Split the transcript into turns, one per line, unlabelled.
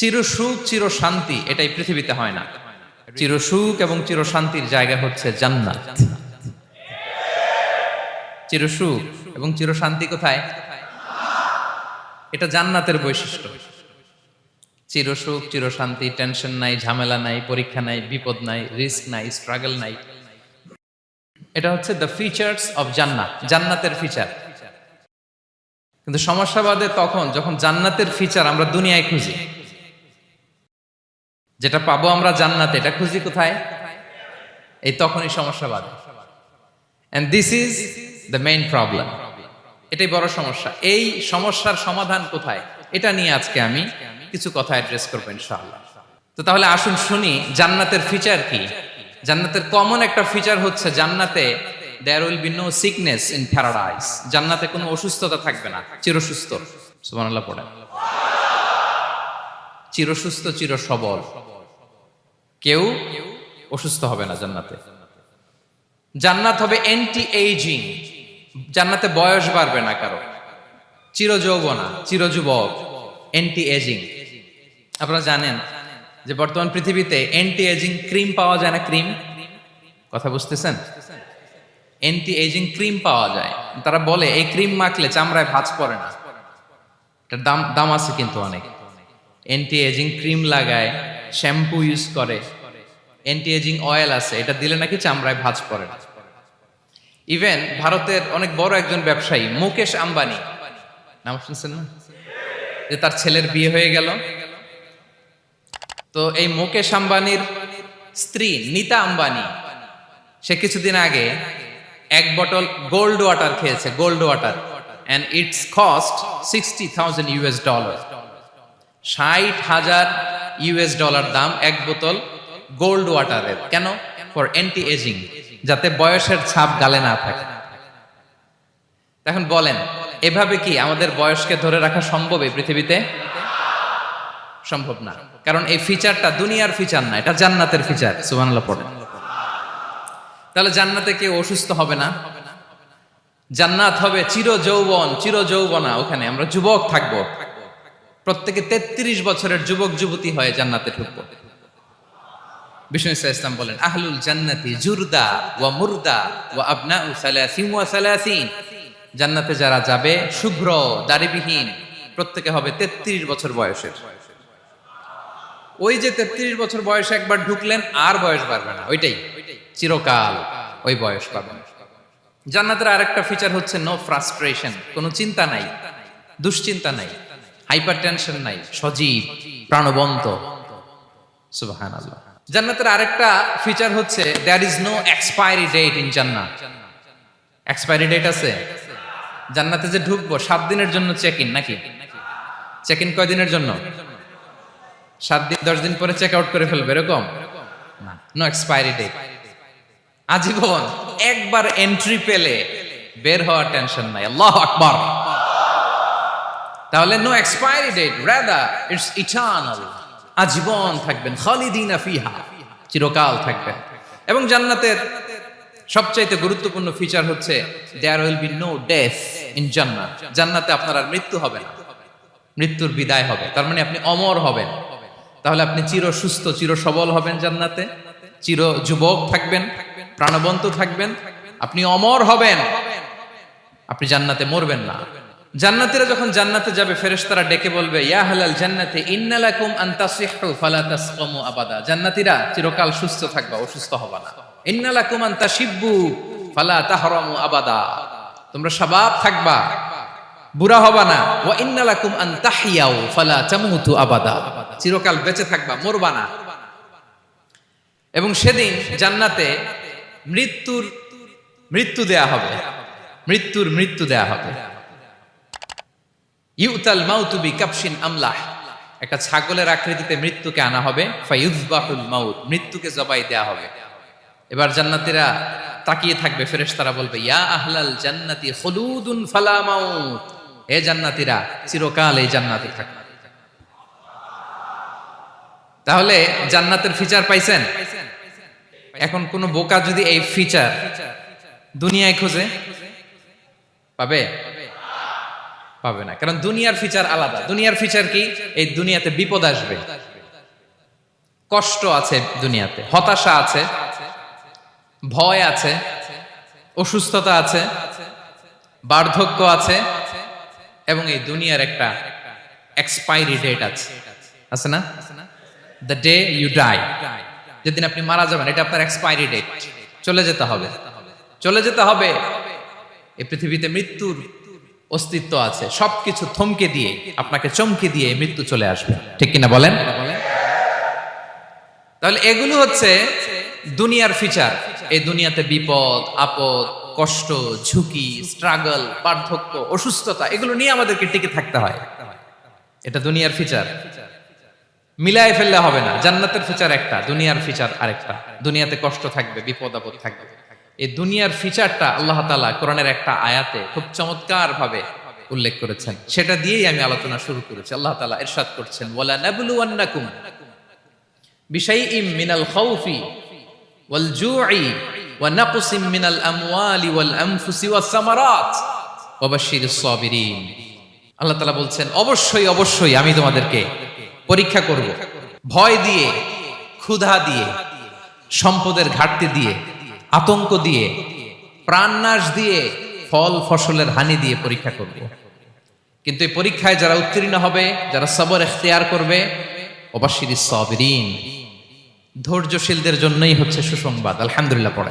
চিরসুখ চির শান্তি এটাই পৃথিবীতে হয় না। চিরসুখ এবং চির শান্তির জায়গা হচ্ছে জান্নাত। চিরসুখ এবং চির শান্তি কোথায়? এটা জান্নাতের বৈশিষ্ট্য। চিরসুখ চির শান্তি, টেনশন নাই, ঝামেলা নাই, পরীক্ষা নাই, বিপদ নাই, রিস্ক নাই, স্ট্রাগল নাই। এটা হচ্ছে দ্য ফিচার্স অফ জান্নাত, জান্নাতের ফিচার। কিন্তু সমস্যা বাদে তখন যখন জান্নাতের ফিচার আমরা দুনিয়ায় খুঁজি। যেটা পাবো আমরা জান্নাতে, এটা খুঁজি কোথায়? এই তখনই সমস্যা বাদে। And this is the main problem. এটাই বড় সমস্যা। এই সমস্যার সমাধান কোথায়, এটা নিয়ে আজকে আমি কিছু কথা অ্যাড্রেস করবো ইনশাআল্লাহ। তো তাহলে আসুন শুনি জান্নাতের ফিচার কি। জান্নাতের কমন একটা ফিচার হচ্ছে জান্নাতে there will be no sickness in paradise. জান্নাতে কোনো অসুস্থতা থাকবে না, চিরসুস্থ। সুবহানাল্লাহ পড়েন। চিরসুস্থ চির সবল, কেউ অসুস্থ হবে না জান্নাতে। জান্নাত হবে অ্যান্টি এইজিং, জান্নাতে বয়স বাড়বে না কারো, চির যৌবনা, চির যুবক, অ্যান্টি এজিং। আপনারা জানেন যে বর্তমান পৃথিবীতে অ্যান্টি এজিং ক্রিম পাওয়া যায় না? ক্রিম, কথা বুঝতেছেন? অ্যান্টি এজিং ক্রিম পাওয়া যায়। তারা বলে এই ক্রিম মাখলে চামড়ায় ভাঁজ পড়ে না। এটার দাম আছে কিন্তু অনেক। অ্যান্টি এজিং ক্রিম লাগায়, শ্যাম্পু ইউজ করে, অ্যান্টি এজিং অয়েল আছে, এটা দিলে নাকি চামড়ায় ভাঁজ পড়ে না। ইভেন ভারতের অনেক বড় একজন ব্যবসায়ী মুকেশ আম্বানি, নাম শুনছেন না? যে তার ছেলের বিয়ে হয়ে গেল। তো এই মুকেশ আম্বানির স্ত্রী নীতা আম্বানি, সে কিছুদিন আগে এক বটল গোল্ড ওয়াটার খেয়েছে, gold water, and it's cost $60,000। $60,000 দাম এক বোতল গোল্ড ওয়াটারের। কেন? ফর অ্যান্টি এজিং, যাতে বয়সের ছাপ গালে না থাকে। এখন বলেন, এভাবে কি আমাদের বয়সকে ধরে রাখা সম্ভব এই পৃথিবীতে? সম্ভব না, কারণ এই ফিচারটা দুনিয়ার ফিচার না, এটা জান্নাতের ফিচার। সুবহানাল্লাহ পড়েন। তাহলে জান্নাতে কেউ অসুস্থ হবে না। জান্নাত হবে চির যৌবন, চির যৌবনা, ওখানে আমরা যুবক থাকবো। প্রত্যেকে 33 বছরের যুবক যুবতী হয়ে জান্নাতে ঢুকবো। বিষ্ণু ইসলাম বলেন, আহলুল জান্নাতি জুরদা ওয়া মুরদা ওয়া আবনাউ সালাসিন ওয়া সালাসিন। জান্নাতে যারা যাবে শুভ্র দাড়িবিহীন, প্রত্যেকে হবে 33 বছর বয়সের। ওই যে 33 বছর বয়সে একবার ঢুকলেন, আর বয়স বাড়বে না, ওইটাই চিরকাল ওই বয়স পাবেন। জান্নাতের আরেকটা ফিচার হচ্ছে নো ফ্রাস্ট্রেশন, কোনো চিন্তা নাই, দুশ্চিন্তা নাই, হাইপার টেনশন নাই, সজীব প্রাণবন্ত। সুবহানাল্লাহ। জান্নাতের আরেকটা ফিচার হচ্ছে there is no expiry date in জান্নাত। এক্সপায়ারি ডেট আছে? জান্নাতে যে ঢুকবো 7 দিনের জন্য চেক ইন, নাকি? চেক ইন কয় দিনের জন্য? 7 দিন, 10 দিন পরে চেক আউট করে ফেলবে, এরকম না। নো এক্সপায়ারি ডেট, আজীবন। একবার এন্ট্রি পেলে বের হওয়ার টেনশন নাই। আল্লাহু আকবার। তাহলে no expiry date, rather it's eternal, আজীবন থাকবেন, খালিদিনা ফিহা, চিরকাল থাকবেন। এবং জান্নাতের সবচাইতে গুরুত্বপূর্ণ ফিচার হচ্ছে there will be no death in জান্নাত। জান্নাতে আপনার আর মৃত্যু হবে না, মৃত্যুর বিদায় হবে। তার মানে আপনি অমর হবেন। তাহলে আপনি চির সুস্থ চির সবল হবেন জান্নাতে, চির যুবক থাকবেন, প্রাণবন্ত থাকবেন, আপনি অমর হবেন, আপনি জান্নাতে মরবেন না। জান্নাতীরা যখন জান্নাতে যাবে, ফেরেশতারা ডেকে বলবে, ইয়া আহলাল জান্নাতি ইন্না লাকুম আন তাসিহু ফালা তাসকামু আবাদা। জান্নাতীরা চিরকাল সুস্থ থাকবা, অসুস্থ হবা না। ইন্না লাকুম আন তাশিব্বু ফালা তাহরামু আবাদা, তোমরা শাবাব থাকবা, বুড়া হবা না। ওয়া ইন্না লাকুম আন তাহইয়াউ ফালা তামুতু আবাদা, চিরকাল বেঁচে থাকবা, মরবা না। এবং সেদিন জান্নাতে মৃত্যু দেয়া হবে, মৃত্যু দেয়া হবে। ইউতাল মাউতু বিকাবশিন আমলাহ, একটা ছাগলের আকৃতিতে মৃত্যুকে আনা হবে। ফায়ুযবাহুল মাউত, মৃত্যুকে জবাই দেয়া হবে। এবার জান্নাতীরা তাকিয়ে থাকবে, ফেরেশতারা বলবে, ইয়া আহলাল জান্নাতি খুলুদুন ফালা মাউত, হে জান্নাতীরা চিরকাল এই জান্নাতে থাকবে। তাহলে জান্নাতের ফিচার পাইছেন? এখন কোন বোকা যদি এই ফিচার দুনিয়ায় খোঁজে, পাবে? পাবে না, কারণ দুনিয়ার ফিচার আলাদা। দুনিয়ার ফিচার কি? এই দুনিয়াতে বিপদ আসবে, কষ্ট আছে দুনিয়াতে, হতাশা আছে, ভয় আছে, অসুস্থতা আছে, বার্ধক্য আছে, এবং এই দুনিয়ার একটা এক্সপায়ারি ডেট আছে না? দ্য ডে ইউ ডাই, যেদিন আপনি মারা যাবেন, এটা আপনার এক্সপায়ারি ডেট, চলে যেতে হবে, চলে যেতে হবে। এই পৃথিবীতে মৃত্যুর অস্তিত্ব আছে, সবকিছু থমকে দিয়ে, আপনাকে চমকে দিয়ে মৃত্যু চলে আসবে, ঠিক কিনা বলেন? তাহলে এগুলো হচ্ছে দুনিয়ার ফিচার। এই দুনিয়াতে বিপদ আপদ, কষ্ট, ঝুঁকি, স্ট্রাগল, বার্ধক্য, অসুস্থতা, এগুলো নিয়ে আমাদেরকে টিকে থাকতে হয়। এটা দুনিয়ার ফিচার, মিলায় ফেললে হবে না। জান্নাতের ফিচার একটা, দুনিয়ার ফিচার আরেকটা। দুনিয়াতে কষ্ট থাকবে, বিপদ আপদ থাকবে। এই দুনিয়ার ফিচারটা আল্লাহ তাআলা কোরআনের একটা আয়াতে খুব চমৎকার ভাবে উল্লেখ করেছেন, সেটা দিয়েই আমি আলোচনা শুরু করেছি। আল্লাহ তাআলা ইরশাদ করছেন, ওয়ালা নাবলুওয়ান্নাকুম বিশাইইম মিনাল খাউফি ওয়াল জুই ওয়া নাকসিম মিনাল আমওয়ালি ওয়াল আনফুসি ওয়াস সামারাত ওয়া বাশশিরিস সাবিরিন। আল্লাহ তাআলা বলছেন, অবশ্যই অবশ্যই আমি তোমাদেরকে পরীক্ষা করব, ভয় দিয়ে, ক্ষুধা দিয়ে, সম্পদের ঘাটতি দিয়ে, আতঙ্ক দিয়ে, প্রাণনাশ দিয়ে, ফল ফসলের হানি দিয়ে পরীক্ষা করব। কিন্তু এই পরীক্ষায় যারা উত্তীর্ণ হবে, যারা সবর ইখতিয়ার করবে, ওয়াবাশশিরিস সাবিরিন, ধৈর্যশীলদের জন্যই হচ্ছে সুসংবাদ। আলহামদুলিল্লাহ পড়ে।